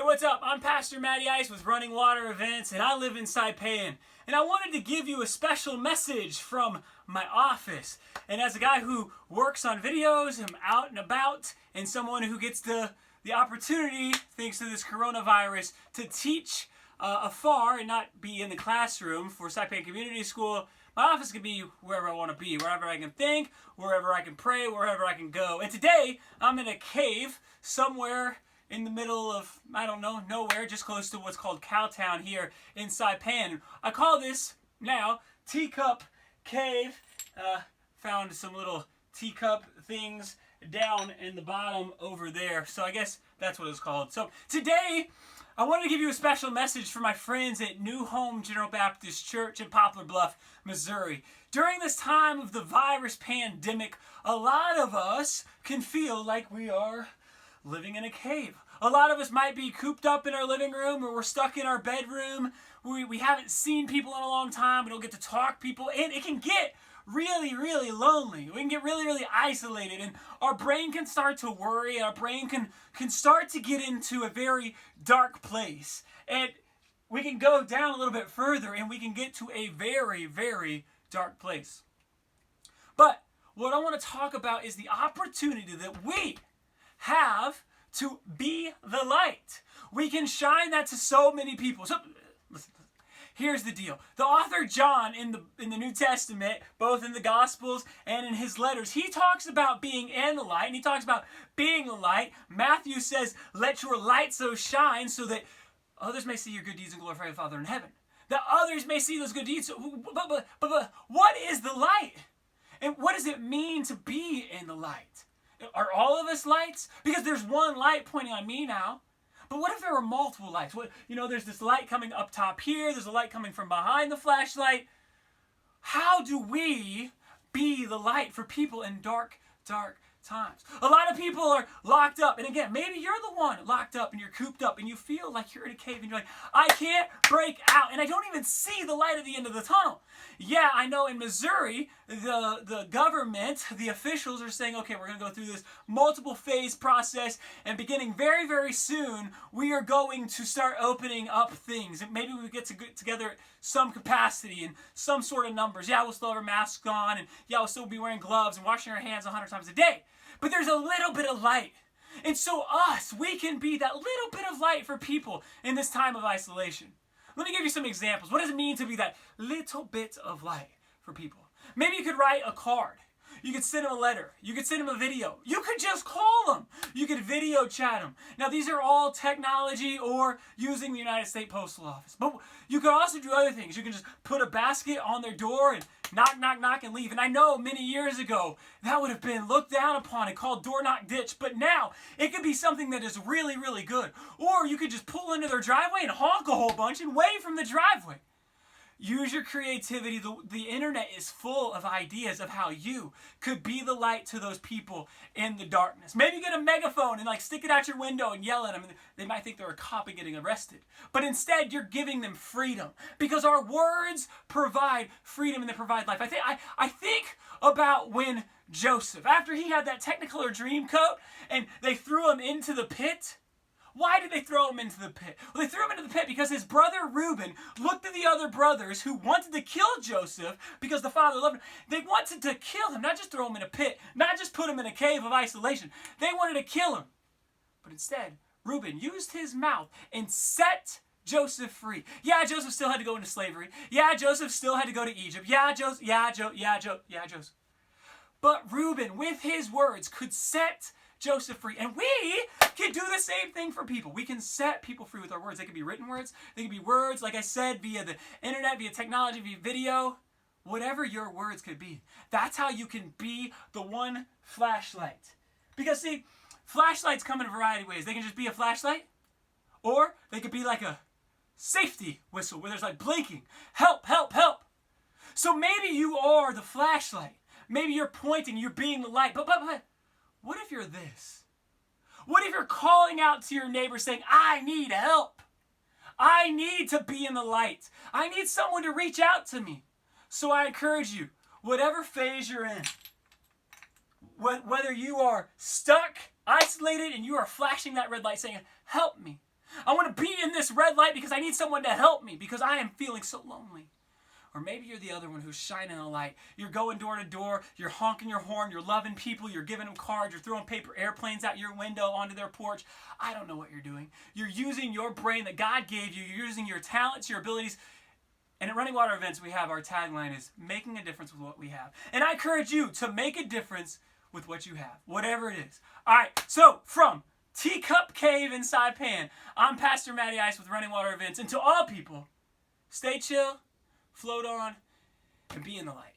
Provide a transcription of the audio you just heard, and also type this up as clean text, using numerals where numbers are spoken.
What's up? I'm Pastor Mattie Ice with Running Water Events, and I live in Saipan. And I wanted to give you a special message from my office. And as a guy who works on videos, I'm out and about, and someone who gets the opportunity, thanks to this coronavirus, to teach afar and not be in the classroom for Saipan Community School, my office can be wherever I want to be, wherever I can think, wherever I can pray, wherever I can go. And today, I'm in a cave somewhere in the middle of, I don't know, nowhere, just close to what's called Cowtown here in Saipan. I call this now Teacup Cave. Found some little teacup things down in the bottom over there. So I guess that's what it's called. So today, I wanted to give you a special message for my friends at New Home General Baptist Church in Poplar Bluff, Missouri. During this time of the virus pandemic, a lot of us can feel like we are living in a cave. A lot of us might be cooped up in our living room, or we're stuck in our bedroom. We haven't seen people in a long time. We don't get to talk to people, and it can get really, really lonely. We can get really, really isolated, and our brain can start to worry, and our brain can start to get into a very dark place. And we can go down a little bit further, and we can get to a very, very dark place. But what I want to talk about is the opportunity that we have to be the light. We can shine that to so many people. So, listen. Here's the deal. The author John in the New Testament, both in the Gospels and in his letters, he talks about being in the light, and he talks about being the light. Matthew says, "Let your light so shine so that others may see your good deeds and glorify the Father in heaven." That others may see those good deeds. But what is the light? And what does it mean to be in the light? Are all of us lights? Because there's one light pointing on me now. But what if there were multiple lights? There's this light coming up top here. There's a light coming from behind the flashlight. How do we be the light for people in dark, dark times? A lot of people are locked up. And again, maybe you're the one locked up and you're cooped up and you feel like you're in a cave and you're like, I can't break out and I don't even see the light at the end of the tunnel. Yeah, I know in Missouri, the government, the officials are saying, okay, we're going to go through this multiple phase process, and beginning very, very soon, we are going to start opening up things. And maybe we get together at some capacity and some sort of numbers. Yeah, we'll still have our masks on, and yeah, we'll still be wearing gloves and washing our hands 100 times a day. But there's a little bit of light. And so we can be that little bit of light for people in this time of isolation. Let me give you some examples. What does it mean to be that little bit of light for people? Maybe you could write a card. You could send them a letter. You could send them a video. You could just call them. You could video chat them. Now, these are all technology or using the United States Postal Office. But you could also do other things. You can just put a basket on their door and knock, knock, knock, and leave. And I know many years ago, that would have been looked down upon and called door knock ditch. But now, it could be something that is really, really good. Or you could just pull into their driveway and honk a whole bunch and wave from the driveway. Use your creativity. The internet is full of ideas of how you could be the light to those people in the darkness. Maybe get a megaphone and stick it out your window and yell at them. They might think they're a cop and getting arrested. But instead, you're giving them freedom. Because our words provide freedom and they provide life. I think about when Joseph, after he had that Technicolor dream coat and they threw him into the pit. Why did they throw him into the pit? Well, they threw him into the pit because his brother Reuben looked at the other brothers who wanted to kill Joseph because the father loved him. They wanted to kill him, not just throw him in a pit, not just put him in a cave of isolation. They wanted to kill him. But instead, Reuben used his mouth and set Joseph free. Yeah, Joseph still had to go into slavery. Yeah, Joseph still had to go to Egypt. Yeah, Joseph. But Reuben, with his words, could set Joseph free. And we can do the same thing for people. We can set people free with our words. They can be written words. They can be words, like I said, via the internet, via technology, via video. Whatever your words could be. That's how you can be the one flashlight. Because see, flashlights come in a variety of ways. They can just be a flashlight, or they could be like a safety whistle where there's blinking. Help, help, help. So maybe you are the flashlight. Maybe you're pointing, you're being the light. But what if you're this? What if you're calling out to your neighbor saying, I need help. I need to be in the light. I need someone to reach out to me. So I encourage you, whatever phase you're in, whether you are stuck, isolated, and you are flashing that red light saying, help me. I want to be in this red light because I need someone to help me because I am feeling so lonely. Or maybe you're the other one who's shining a light. You're going door to door. You're honking your horn. You're loving people. You're giving them cards. You're throwing paper airplanes out your window onto their porch. I don't know what you're doing. You're using your brain that God gave you. You're using your talents, your abilities. And at Running Water Events, we have our tagline is making a difference with what we have. And I encourage you to make a difference with what you have, whatever it is. All right, so from Teacup Cave in Saipan, I'm Pastor Mattie Ice with Running Water Events. And to all people, stay chill, float on, and be in the light.